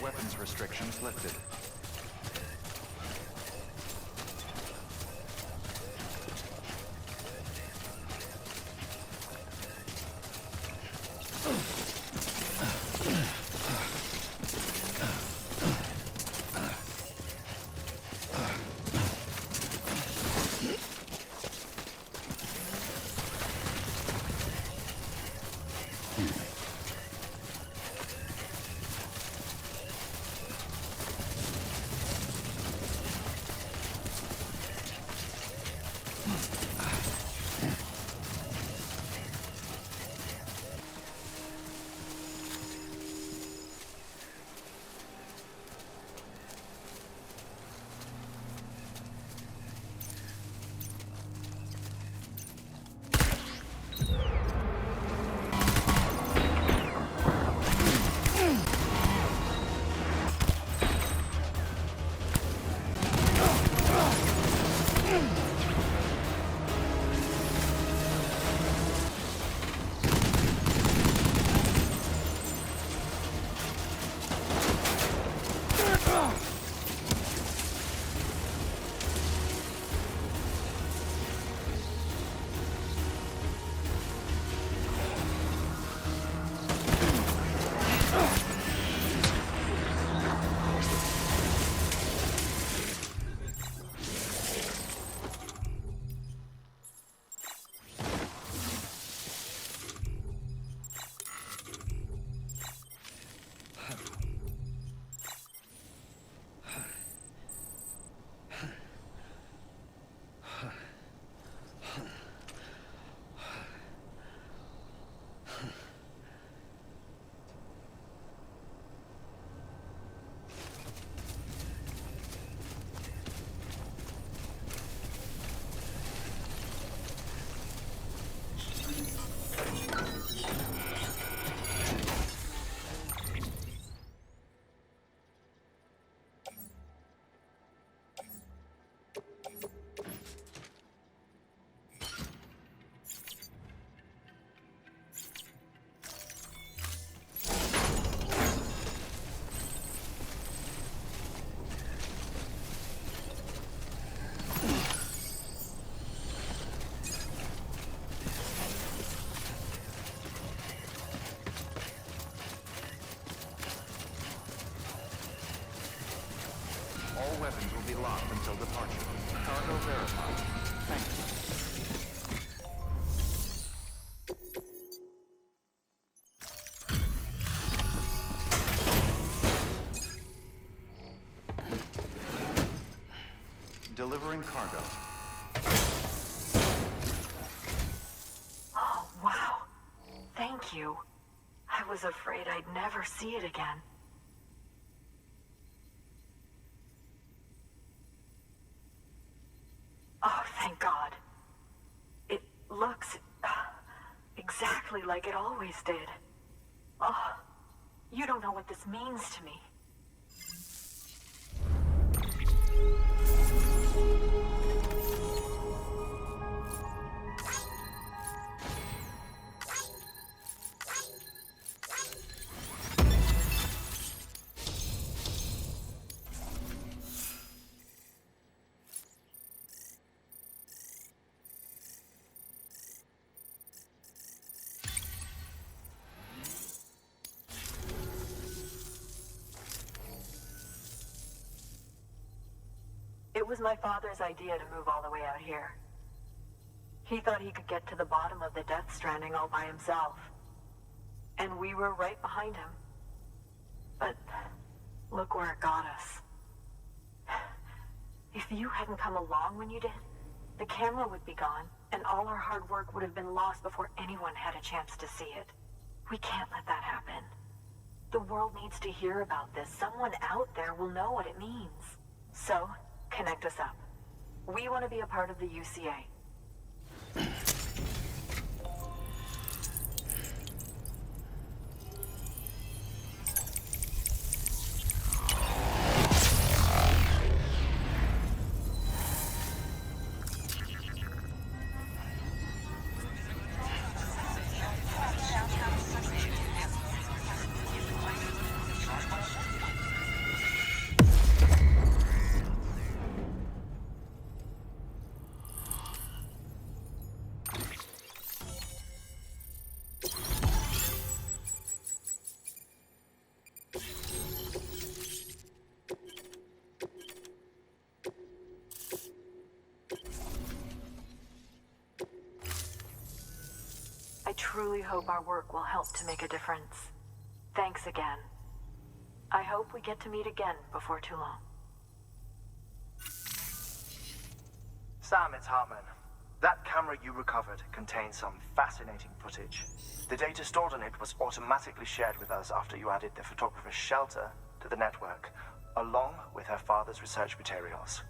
weapons restrictions lifted. All weapons will be locked until departure. Cargo verified. Thank you. Delivering cargo. Oh, wow. Thank you. I was afraid I'd never see it again. Oh, thank God. It looks exactly like it always did. Oh, you don't know what this means to me. It was my father's idea to move all the way out here. He thought he could get to the bottom of the death stranding all by himself. And we were right behind him. But look where it got us. If you hadn't come along when you did, the camera would be gone, and all our hard work would have been lost before anyone had a chance to see it. We can't let that happen. The world needs to hear about this. Someone out there will know what it means. So, connect us up. We want to be a part of the UCA. truly hope our work will help to make a difference. Thanks again. I hope we get to meet again before too long. Sam, it's Hartman. That camera you recovered contains some fascinating footage. The data stored on it was automatically shared with us after you added the photographer's shelter to the network, along with her father's research materials.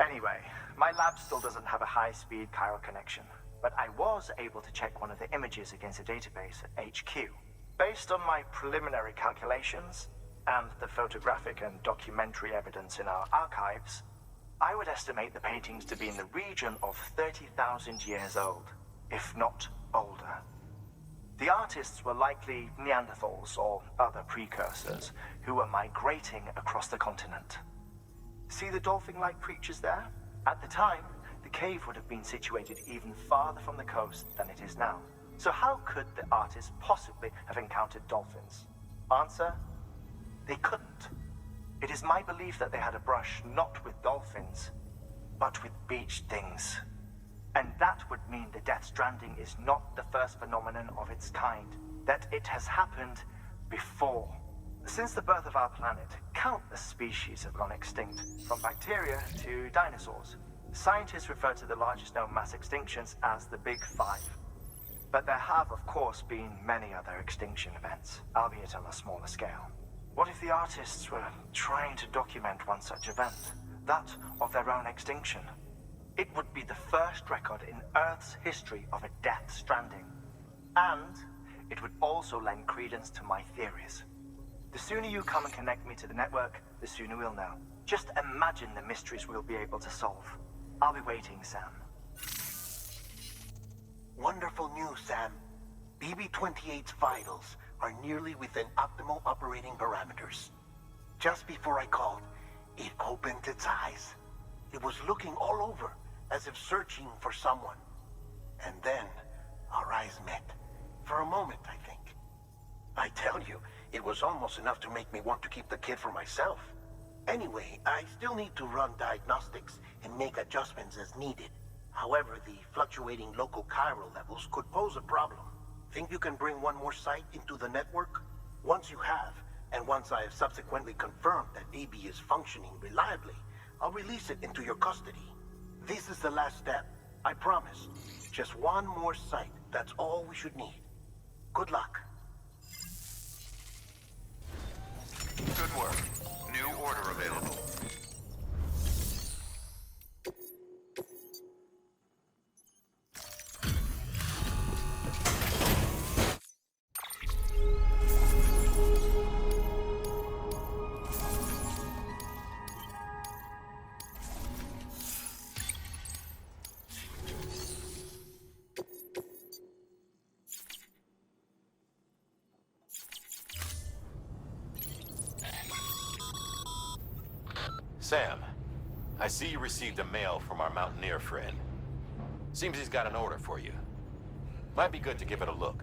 Anyway, my lab still doesn't have a high-speed chiral connection, but I was able to check one of the images against a database at HQ. Based on my preliminary calculations, and the photographic and documentary evidence in our archives, I would estimate the paintings to be in the region of 30,000 years old, if not older. The artists were likely Neanderthals or other precursors who were migrating across the continent. See the dolphin-like creatures there? At the time, the cave would have been situated even farther from the coast than it is now. So how could the artists possibly have encountered dolphins? Answer: they couldn't. It is my belief that they had a brush not with dolphins, but with beach things. And that would mean the death stranding is not the first phenomenon of its kind, that it has happened before. Since the birth of our planet, countless species have gone extinct, from bacteria to dinosaurs. Scientists refer to the largest known mass extinctions as the Big Five. But there have, of course, been many other extinction events, albeit on a smaller scale. What if the artists were trying to document one such event, that of their own extinction? It would be the first record in Earth's history of a death stranding. And it would also lend credence to my theories. The sooner you come and connect me to the network, the sooner we'll know. Just imagine the mysteries we'll be able to solve. I'll be waiting, Sam. Wonderful news, Sam. BB-28's vitals are nearly within optimal operating parameters. Just before I called, it opened its eyes. It was looking all over, as if searching for someone. And then, our eyes met. For a moment, I think. I tell you, it was almost enough to make me want to keep the kid for myself. Anyway, I still need to run diagnostics and make adjustments as needed. However, the fluctuating local chiral levels could pose a problem. Think you can bring one more site into the network? Once you have, and once I have subsequently confirmed that BB is functioning reliably, I'll release it into your custody. This is the last step, I promise. Just one more site, that's all we should need. Good luck. Good work. New order available. Sam, I see you received a mail from our mountaineer friend. Seems he's got an order for you. Might be good to give it a look.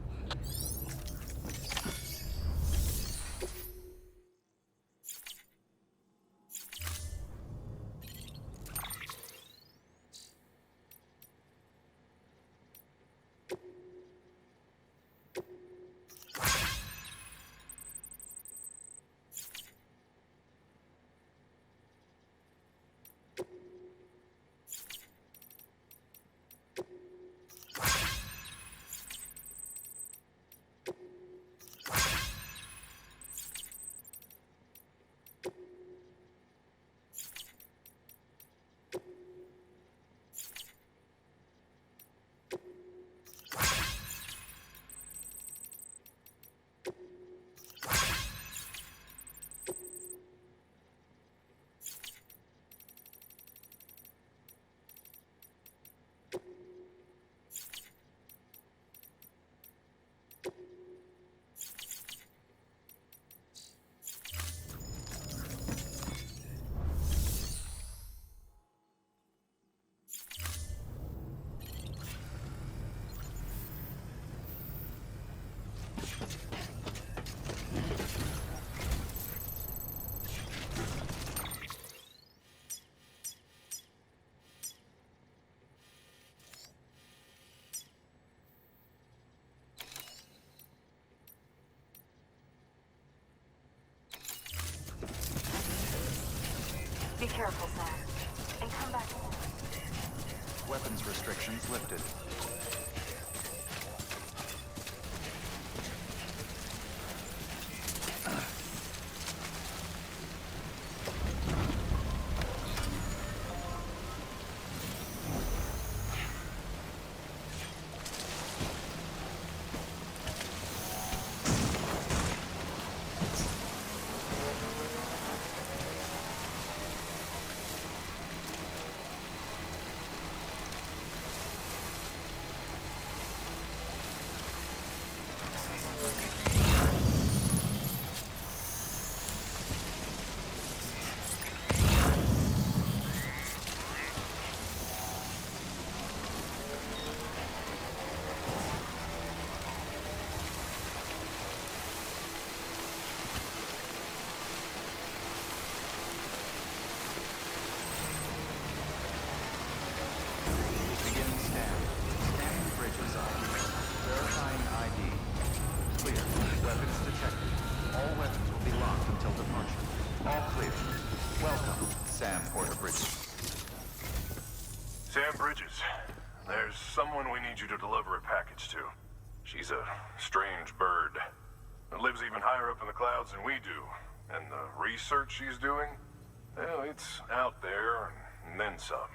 Be careful, Sam. And come back. Weapons restrictions lifted. Sam Bridges, there's someone we need you to deliver a package to. She's a strange bird. That lives even higher up in the clouds than we do. And the research she's doing, well, it's out there and then some.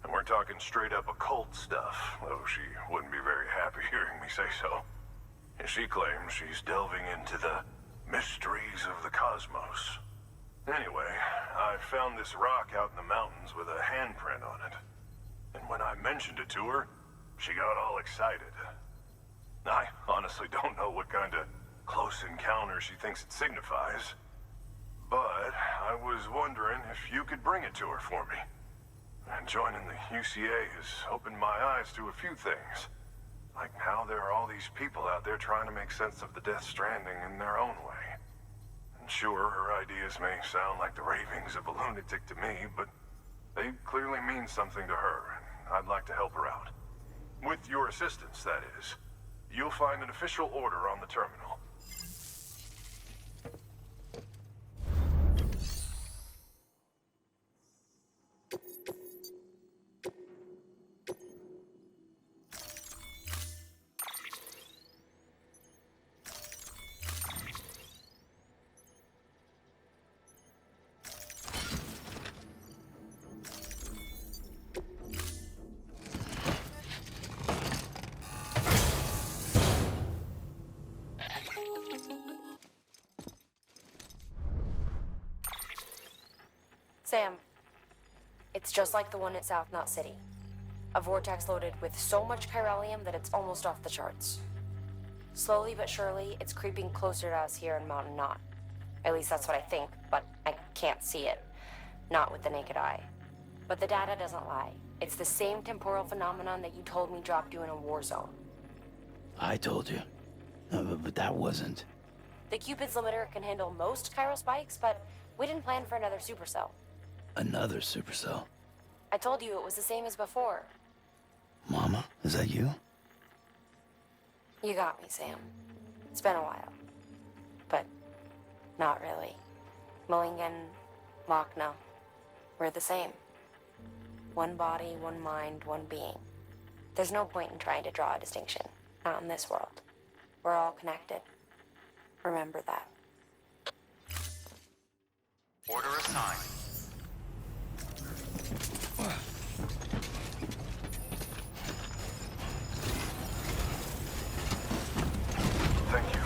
And we're talking straight up occult stuff, though she wouldn't be very happy hearing me say so. And she claims she's delving into the mysteries of the cosmos. Anyway, I found this rock out in the mountains with a handprint on it. And when I mentioned it to her, she got all excited. I honestly don't know what kind of close encounter she thinks it signifies. But I was wondering if you could bring it to her for me. And joining the UCA has opened my eyes to a few things. Like how there are all these people out there trying to make sense of the Death Stranding in their own way. And sure, her ideas may sound like the ravings of a lunatic to me, but they clearly mean something to her, and I'd like to help her out. With your assistance, that is. You'll find an official order on the terminal. Sam, it's just like the one at South Knot City. A vortex loaded with so much chiralium that it's almost off the charts. Slowly but surely, it's creeping closer to us here in Mountain Knot. At least that's what I think, but I can't see it. Not with the naked eye. But the data doesn't lie. It's the same temporal phenomenon that you told me dropped you in a war zone. I told you. But that wasn't. The Cupid's limiter can handle most chiral spikes, but we didn't plan for another supercell. Another supercell. I told you it was the same as before. Mama, is that you? You got me, Sam. It's been a while. But not really. Mulligan, Lochna, we're the same. One body, one mind, one being. There's no point in trying to draw a distinction. Not in this world. We're all connected. Remember that. Order assigned. Thank you.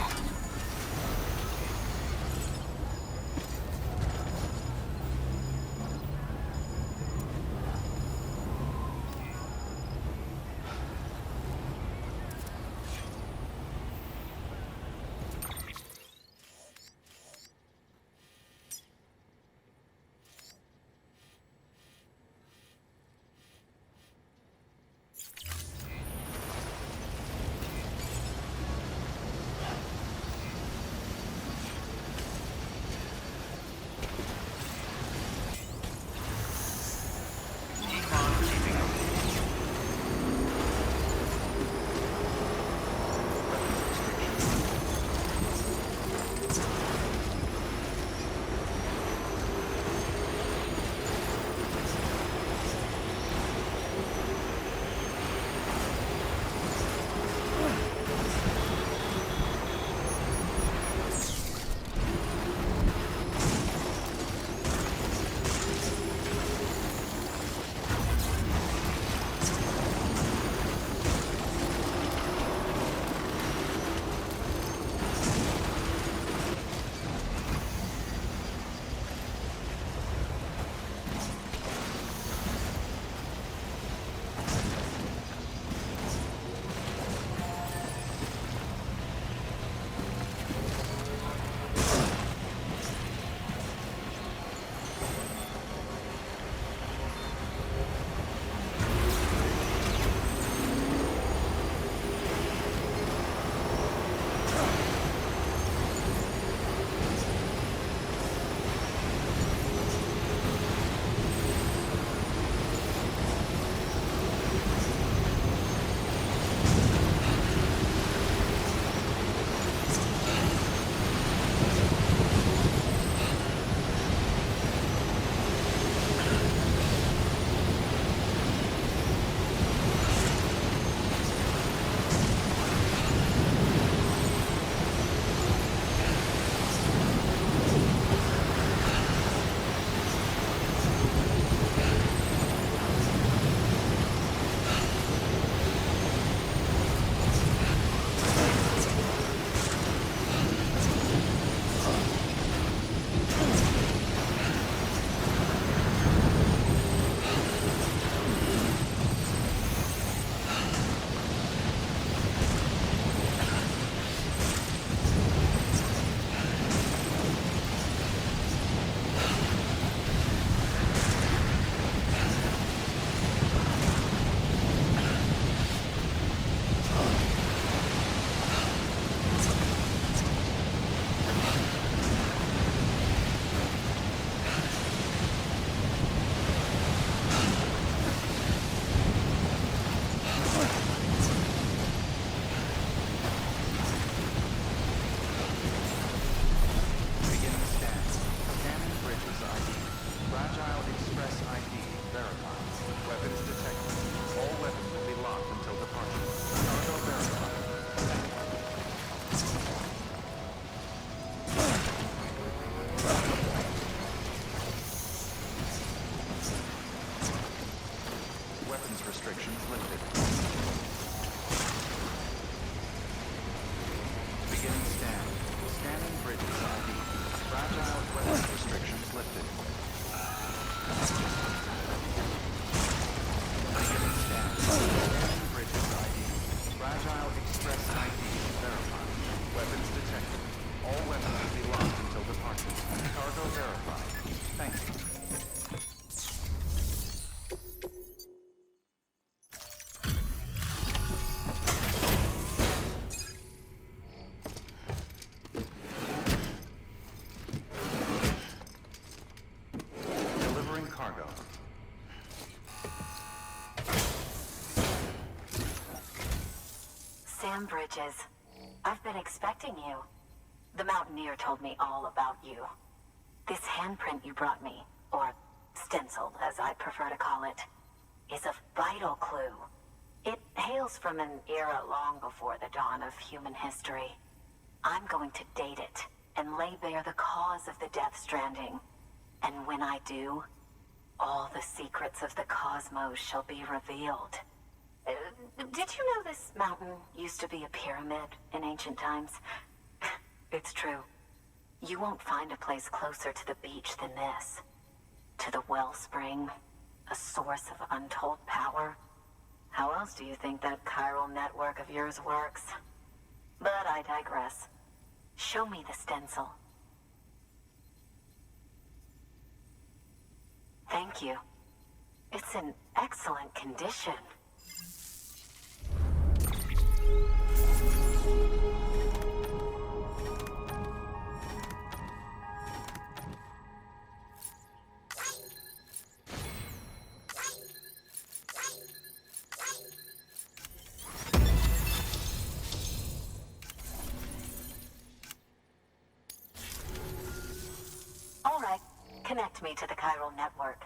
restrictions lifted. Beginning scan. Scanning bridges ID. Fragile weapons restrictions lifted. Beginning scan. Scanning bridges ID. Fragile express ID verified. Weapons detected. All weapons will be locked until departure. Cargo verified. Thank you. Delivering cargo. Sam Bridges, I've been expecting you. The Mountaineer told me all about you. This handprint you brought me, or stencil as I prefer to call it, is a vital clue. It hails from an era long before the dawn of human history. I'm going to date it and lay bare the cause of the Death Stranding. And when I do, all the secrets of the cosmos shall be revealed. Did you know this mountain used to be a pyramid in ancient times? It's true. You won't find a place closer to the beach than this. To the wellspring, a source of untold power. How else do you think that chiral network of yours works? But I digress. Show me the stencil. Thank you. It's in excellent condition. All right, connect me to the chiral network.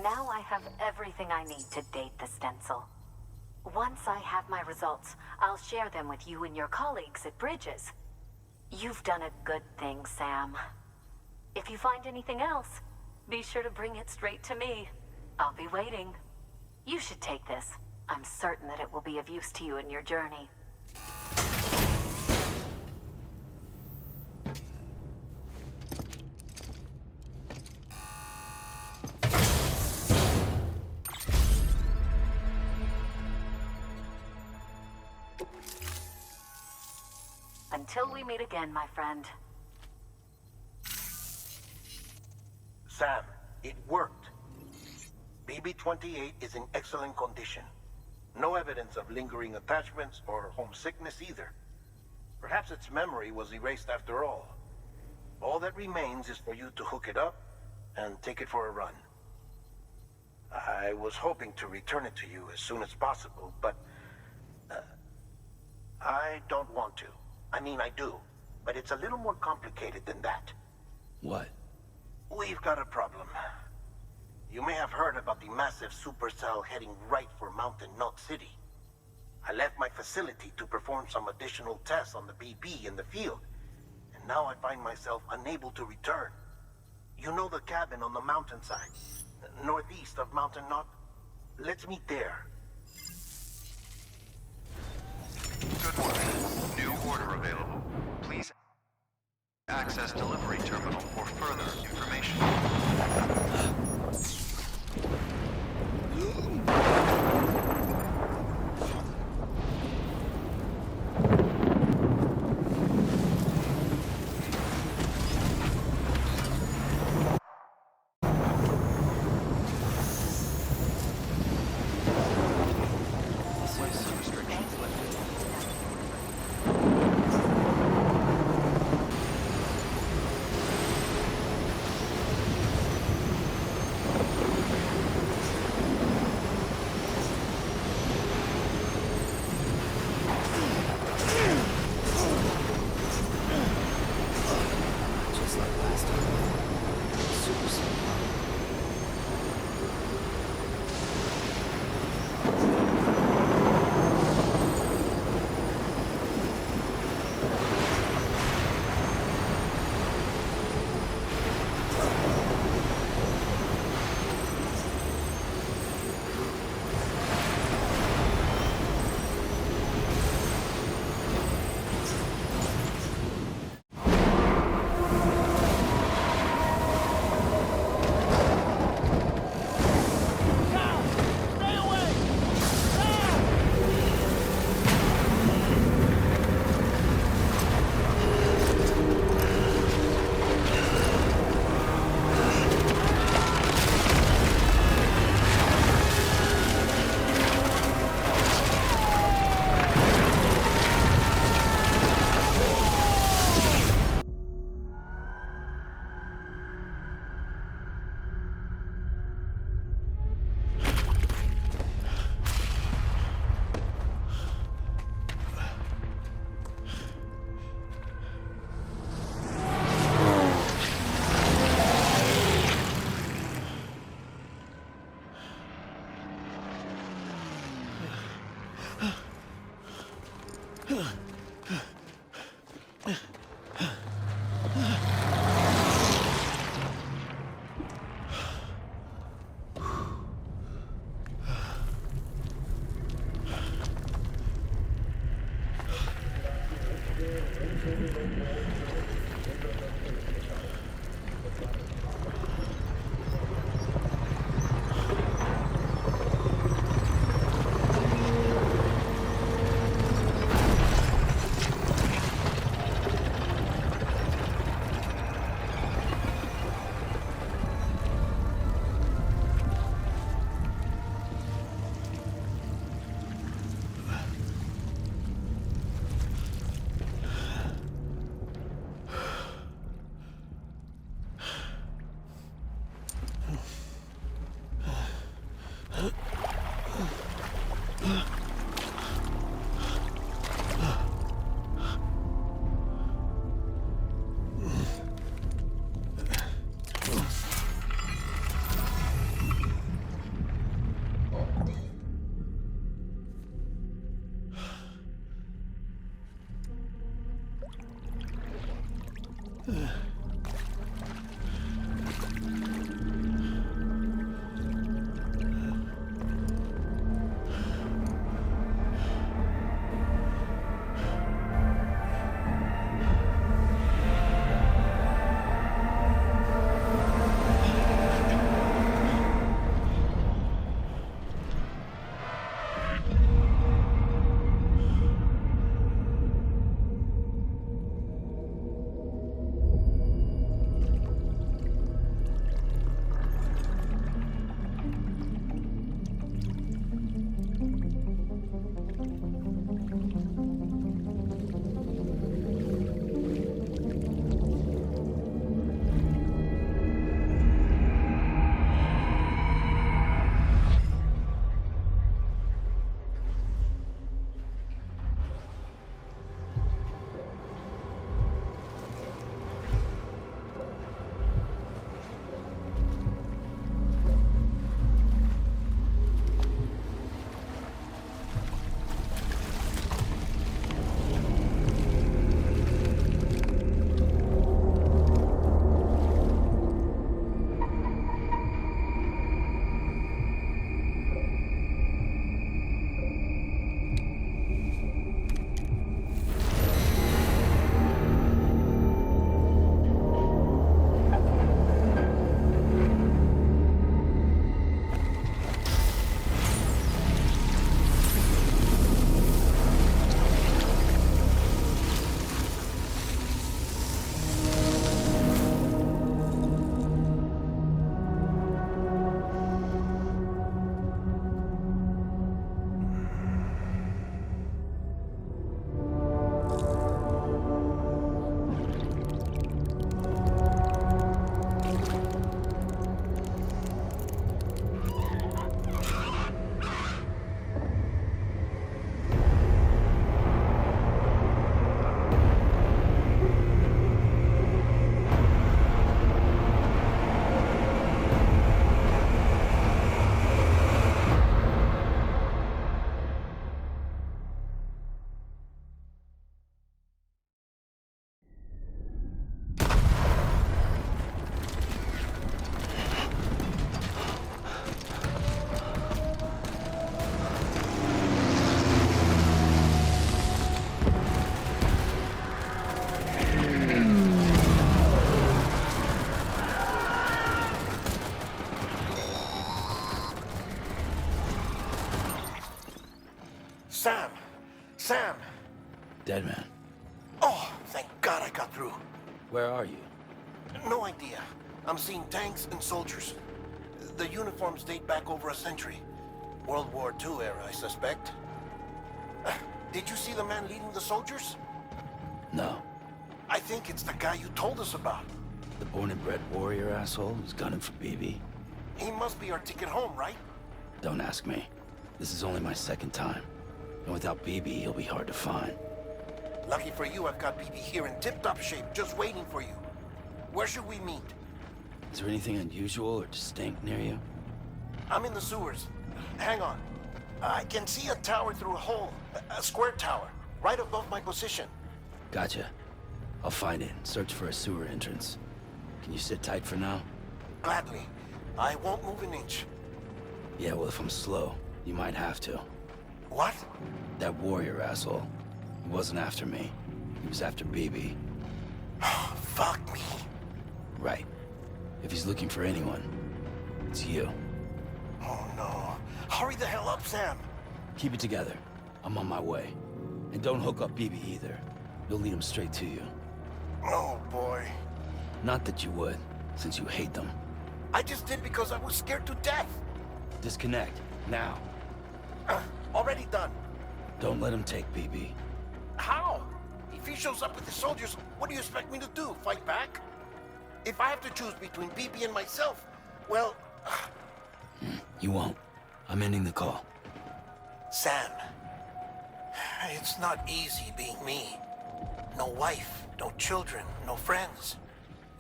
Now I have everything I need to date the stencil. Once I have my results, I'll share them with you and your colleagues at Bridges. You've done a good thing, Sam. If you find anything else, be sure to bring it straight to me. I'll be waiting. You should take this. I'm certain that it will be of use to you in your journey. Until we meet again, my friend. Sam, it worked. BB-28 is in excellent condition. No evidence of lingering attachments or homesickness either. Perhaps its memory was erased after all. All that remains is for you to hook it up and take it for a run. I was hoping to return it to you as soon as possible, but I don't want to. I mean, I do, but it's a little more complicated than that. What? We've got a problem. You may have heard about the massive supercell heading right for Mountain Knot City. I left my facility to perform some additional tests on the BB in the field, and now I find myself unable to return. You know the cabin on the mountainside, northeast of Mountain Knot? Let's meet there. Good work. New order available. Please access delivery terminal for further information. dead man. Oh, thank God I got through. Where are you? No idea. I'm seeing tanks and soldiers. The uniforms date back over a century. World War II era, I suspect. Did you see the man leading the soldiers? No. I think it's the guy you told us about. The born and bred warrior asshole who's gunning for BB? He must be our ticket home, right? Don't ask me. This is only my second time. And without BB, he'll be hard to find. Lucky for you, I've got BB here in tip-top shape, just waiting for you. Where should we meet? Is there anything unusual or distinct near you? I'm in the sewers. Hang on. I can see a tower through a hole. A square tower, right above my position. Gotcha. I'll find it and search for a sewer entrance. Can you sit tight for now? Gladly. I won't move an inch. Yeah, well, if I'm slow, you might have to. What? That warrior asshole. He wasn't after me. He was after BB. Fuck me. Right. If he's looking for anyone, it's you. Oh no. Hurry the hell up, Sam. Keep it together. I'm on my way. And don't hook up BB either. You'll lead him straight to you. Oh boy. Not that you would, since you hate them. I just did because I was scared to death. Disconnect, now. Already done. Don't let him take BB. How? If he shows up with the soldiers, what do you expect me to do? Fight back? If I have to choose between BB and myself, well... You won't. I'm ending the call. Sam, it's not easy being me. No wife, no children, no friends.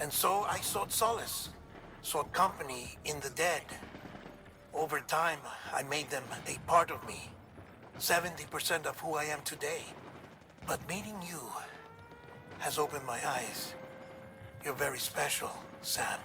And so I sought solace, sought company in the dead. Over time, I made them a part of me. 70% of who I am today. But meeting you has opened my eyes. You're very special, Sam.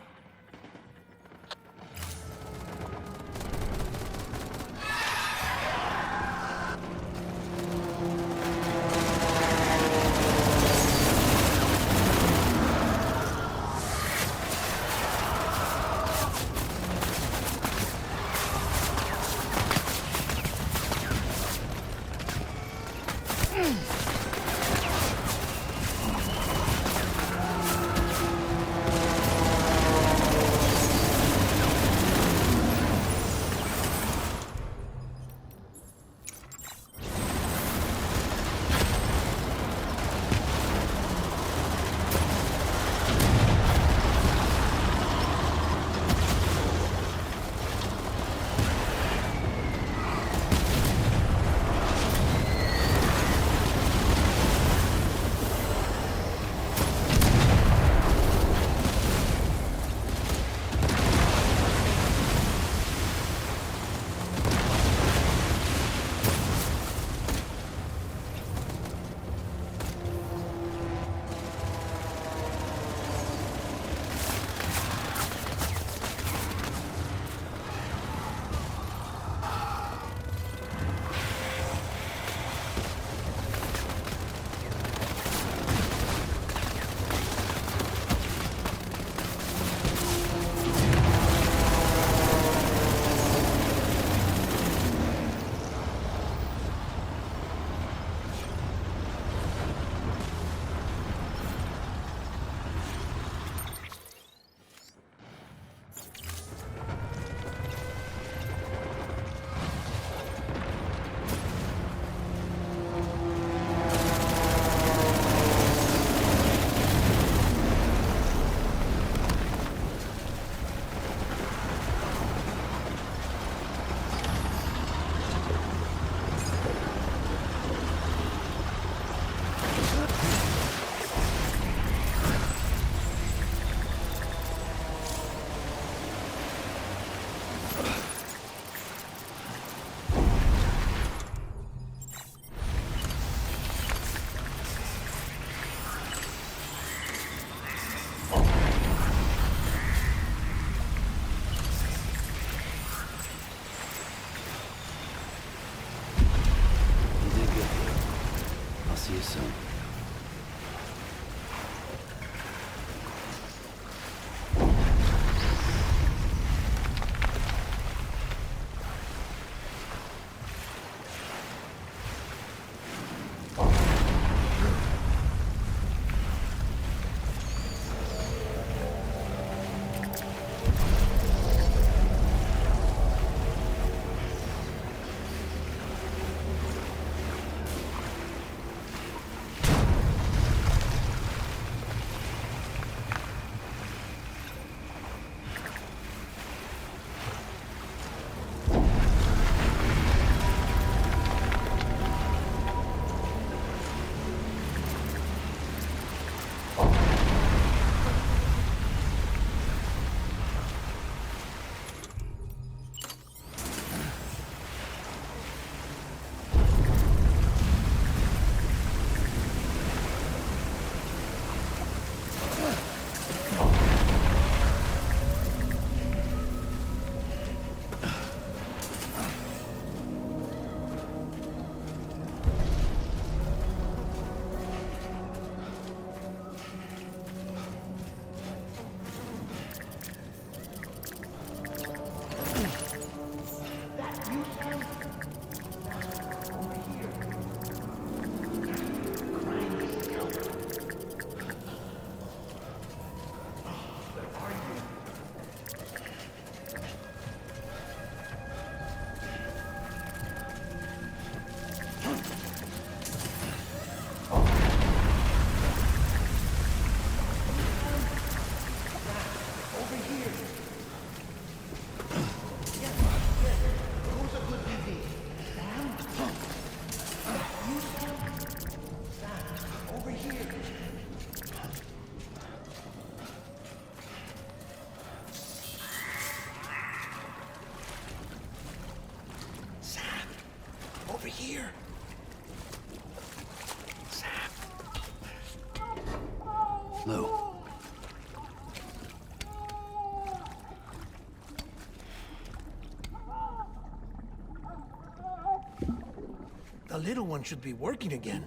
The little one should be working again.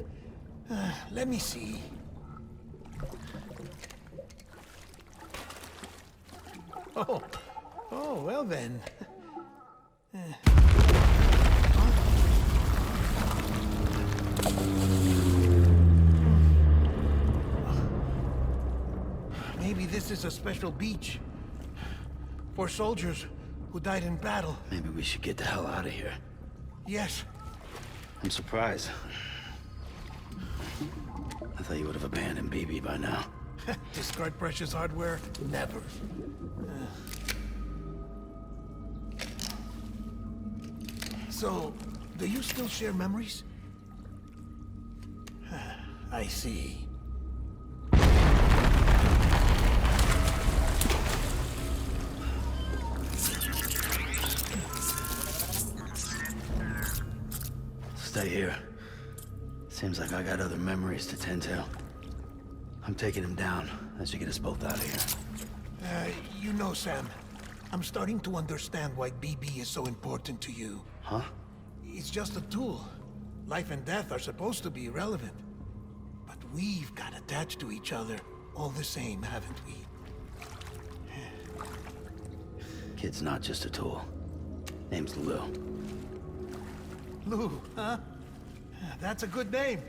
Let me see. Oh, well then. Maybe this is a special beach for soldiers who died in battle. Maybe we should get the hell out of here. Yes. I'm surprised. I thought you would have abandoned BB by now. Discard precious hardware? Never. So, do you still share memories? I see. Stay here. Seems like I got other memories to tend to. I'm taking him down. That should get us both out of here. You know, Sam, I'm starting to understand why BB is so important to you. Huh? It's just a tool. Life and death are supposed to be irrelevant. But we've got attached to each other all the same, haven't we? Kid's not just a tool. Name's Lou. Lou, huh? That's a good name.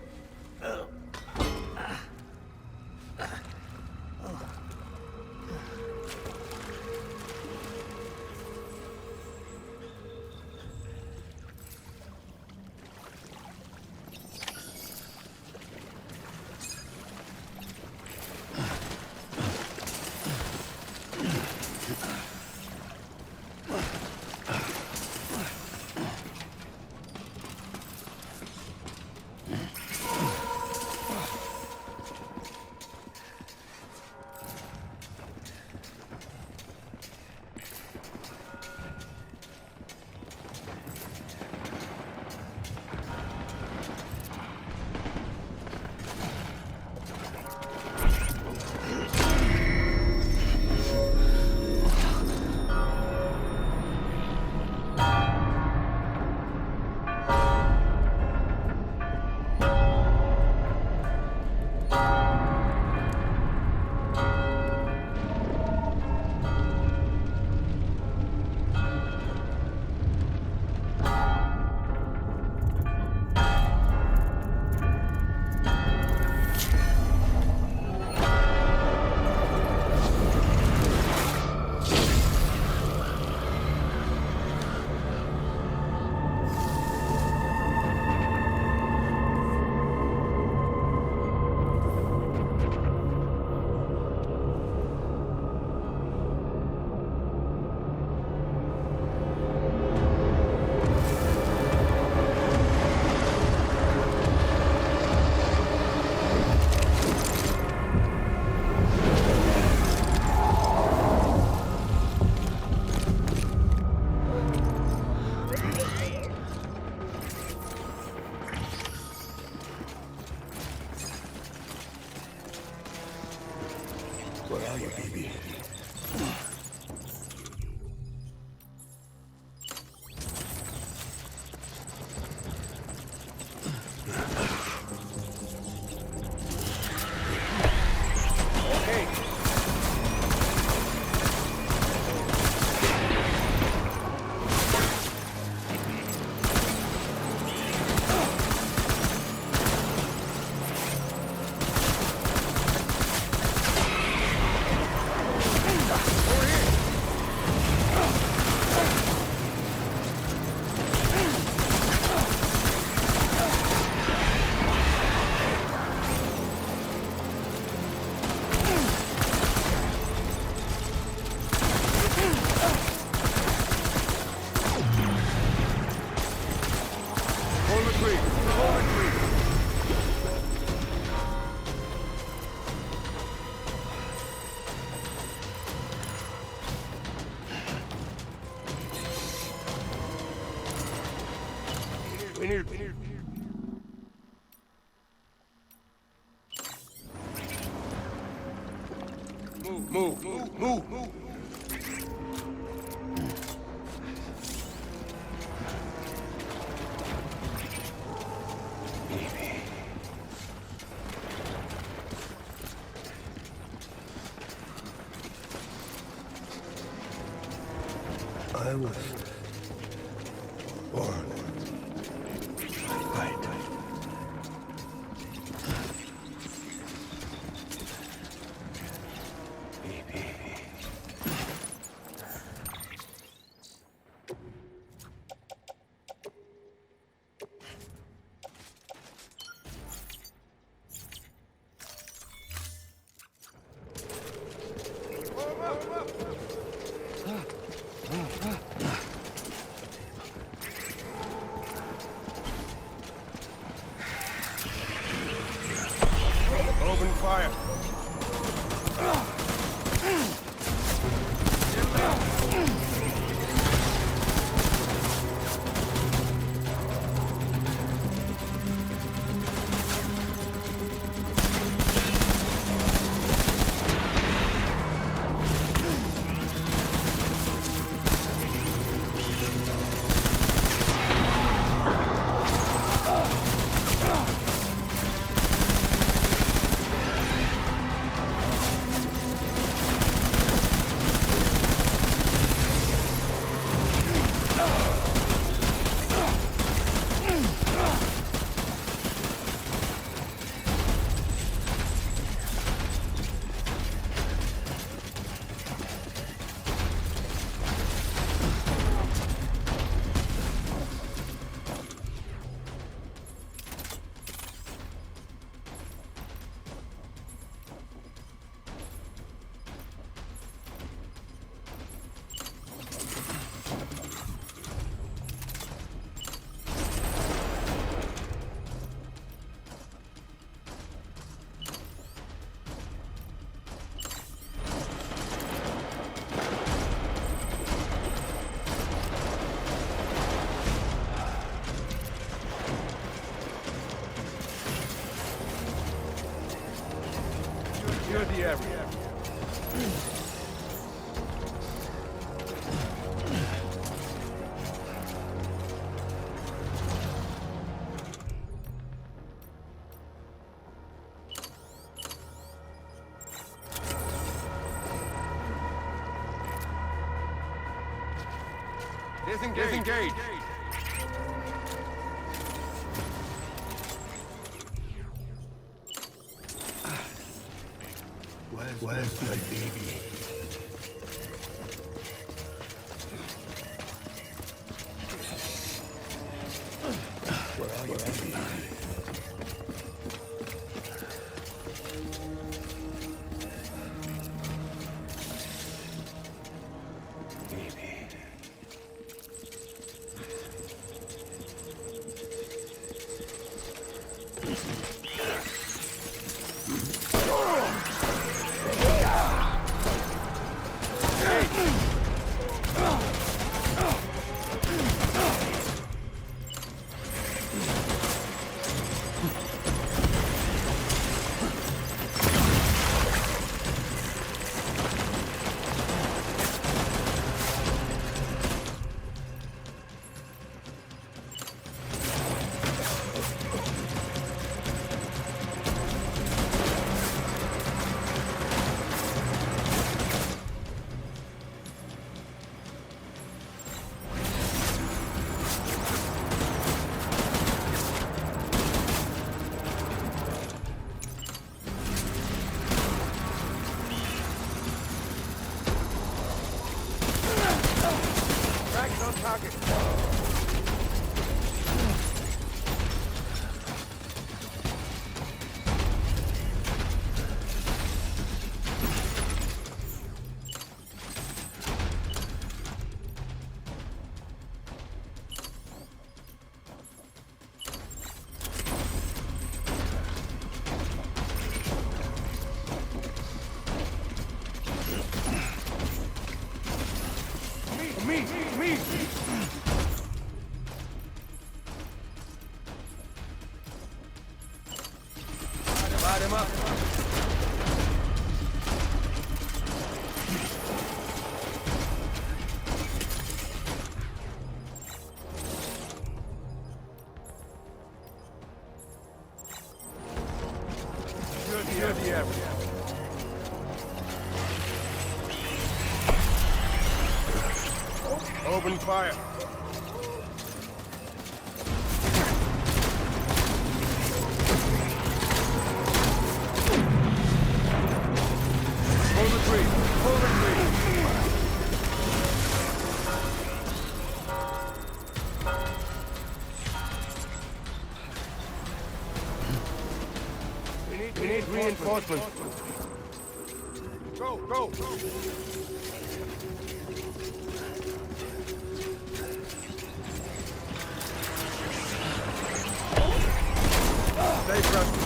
Where are you, BB? Move. I was born to fight. Open fire. Secure the area. Disengage. Where's my baby? Where are you, baby? Me! Light him up. Secure the area. opening fire. Pull the tree! Pull the tree! We need reinforcements. Go, go! Stay trusted.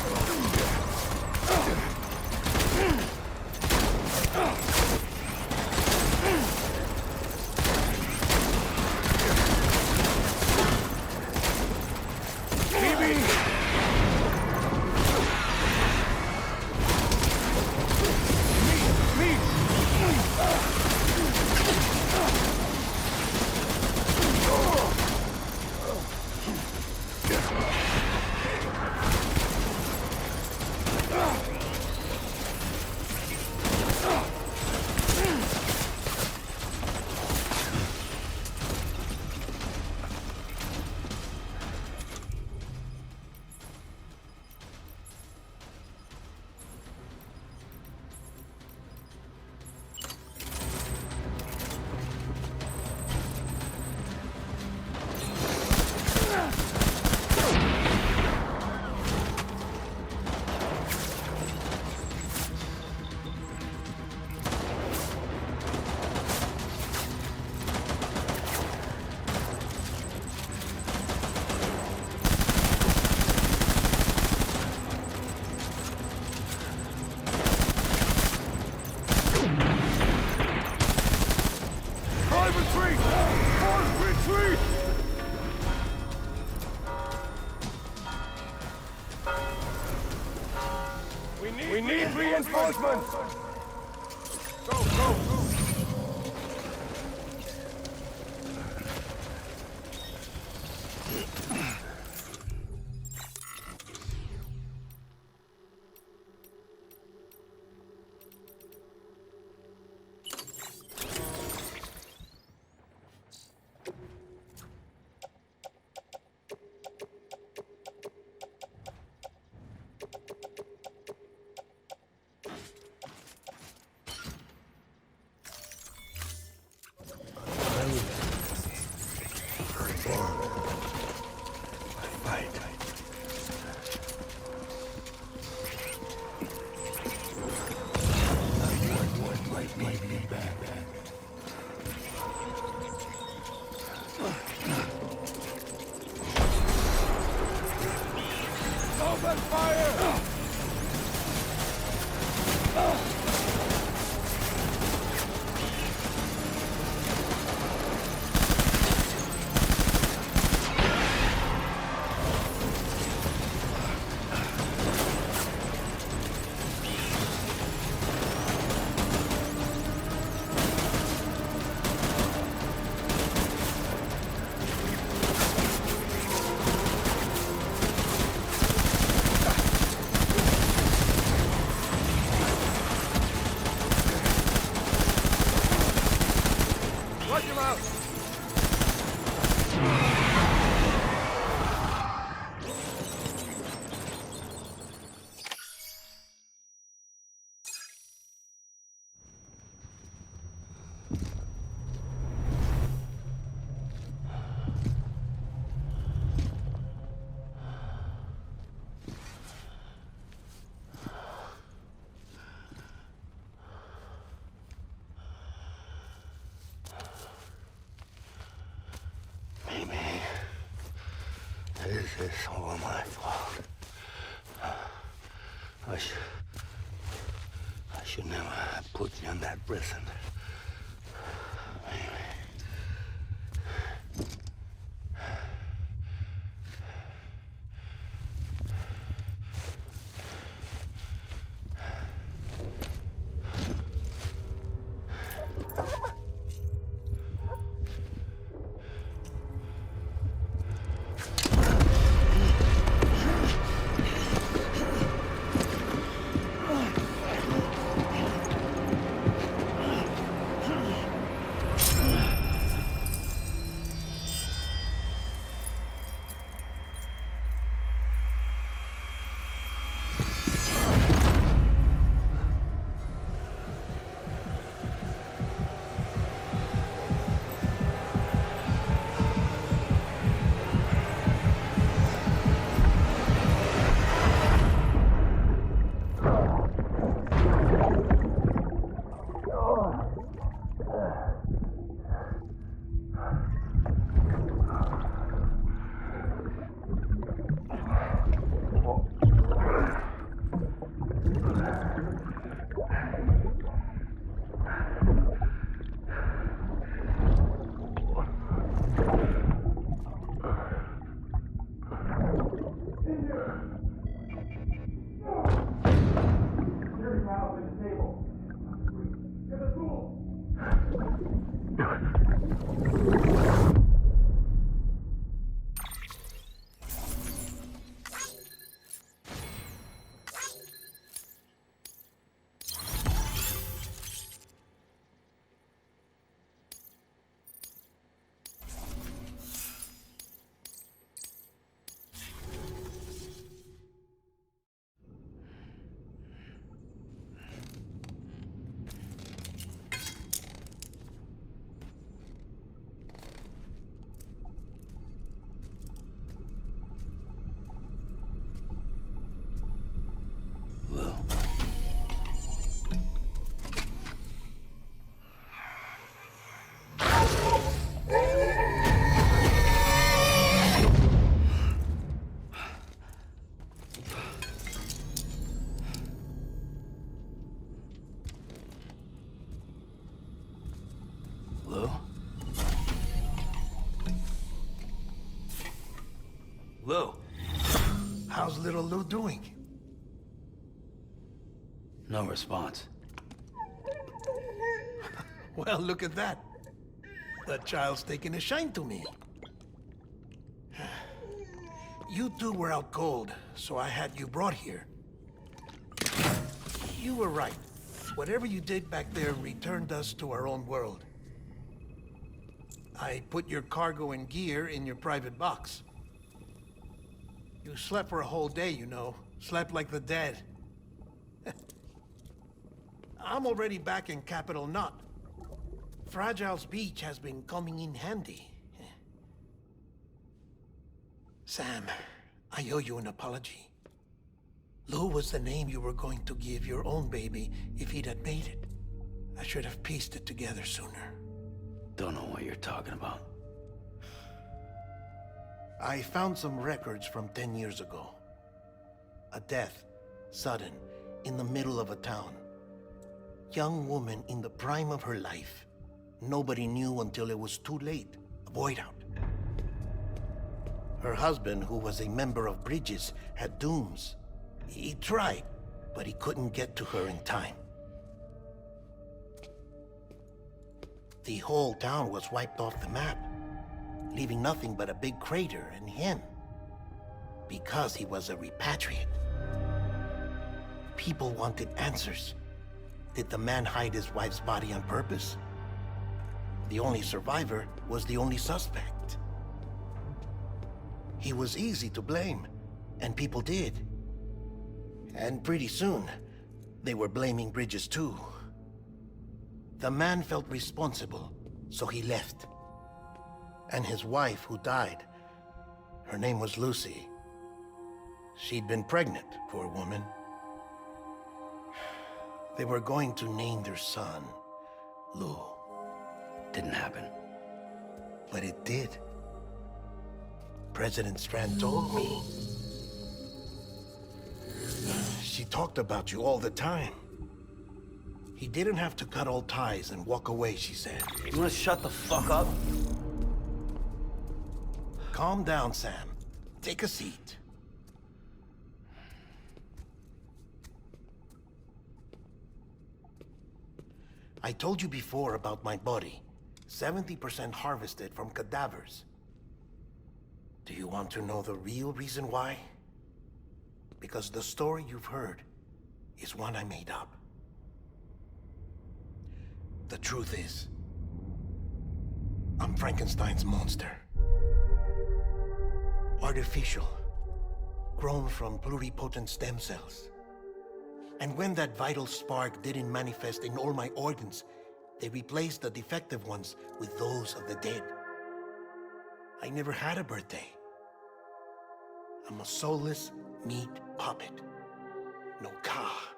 We need reinforcements! Go, go, go! Open fire! Watch him out! This is all my fault. I should never have put you in that prison. Lou. Lou? Lou? How's little Lou doing? No response. Well, look at that. The child's taking a shine to me. You two were out cold, so I had you brought here. You were right. Whatever you did back there returned us to our own world. I put your cargo and gear in your private box. You slept for a whole day, you know. Slept like the dead. I'm already back in Capital Knot. Fragile's beach has been coming in handy. Sam, I owe you an apology. Lou was the name you were going to give your own baby if he'd had made it. I should have pieced it together sooner. Don't know what you're talking about. I found some records from 10 years ago. A death, sudden, in the middle of a town. Young woman in the prime of her life. Nobody knew until it was too late. A void out. Her husband, who was a member of Bridges, had dooms. He tried, but he couldn't get to her in time. The whole town was wiped off the map, leaving nothing but a big crater and him. Because he was a repatriate. People wanted answers. Did the man hide his wife's body on purpose? The only survivor was the only suspect. He was easy to blame, and people did. And pretty soon, they were blaming Bridges too. The man felt responsible, so he left. And his wife, who died, her name was Lucy. She'd been pregnant, poor woman. They were going to name their son Lou. Didn't happen. But it did. President Strand told me. She talked about you all the time. He didn't have to cut all ties and walk away, she said. You wanna shut the fuck up? Calm down, Sam. Take a seat. I told you before about my body. 70% harvested from cadavers. Do you want to know the real reason why? Because the story you've heard is one I made up. The truth is, I'm Frankenstein's monster. Artificial, grown from pluripotent stem cells. And when that vital spark didn't manifest in all my organs, they replaced the defective ones with those of the dead. I never had a birthday. I'm a soulless meat puppet. No ka,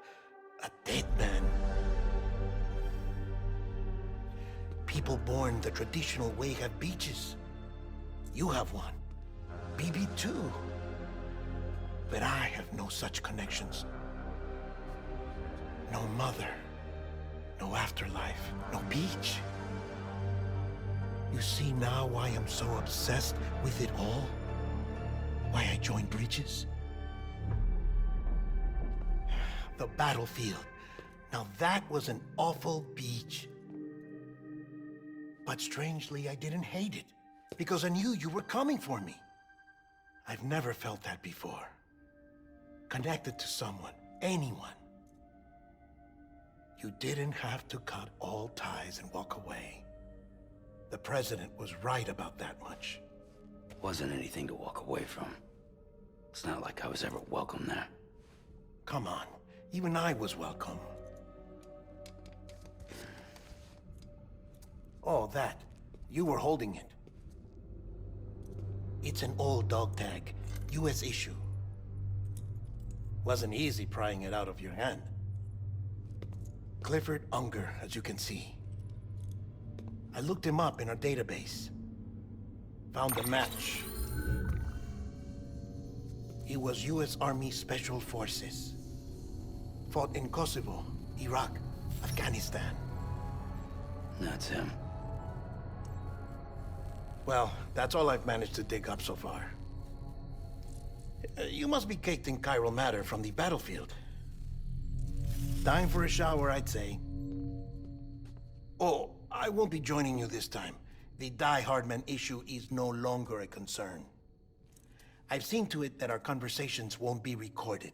a dead man. People born the traditional way have beaches. You have one. BB too. But I have no such connections. No mother. No afterlife. No beach. You see now why I'm so obsessed with it all? Why I joined Bridges? The battlefield. Now that was an awful beach. But strangely, I didn't hate it, because I knew you were coming for me. I've never felt that before. Connected to someone, anyone. You didn't have to cut all ties and walk away. The President was right about that much. Wasn't anything to walk away from. It's not like I was ever welcome there. Come on, even I was welcome. Oh, that. You were holding it. It's an old dog tag, US issue. Wasn't easy prying it out of your hand. Clifford Unger, as you can see. I looked him up in our database. Found a match. He was US Army Special Forces. Fought in Kosovo, Iraq, Afghanistan. That's him. Well, that's all I've managed to dig up so far. You must be caked in chiral matter from the battlefield. Time for a shower, I'd say. Oh, I won't be joining you this time. The Die Hardman issue is no longer a concern. I've seen to it that our conversations won't be recorded.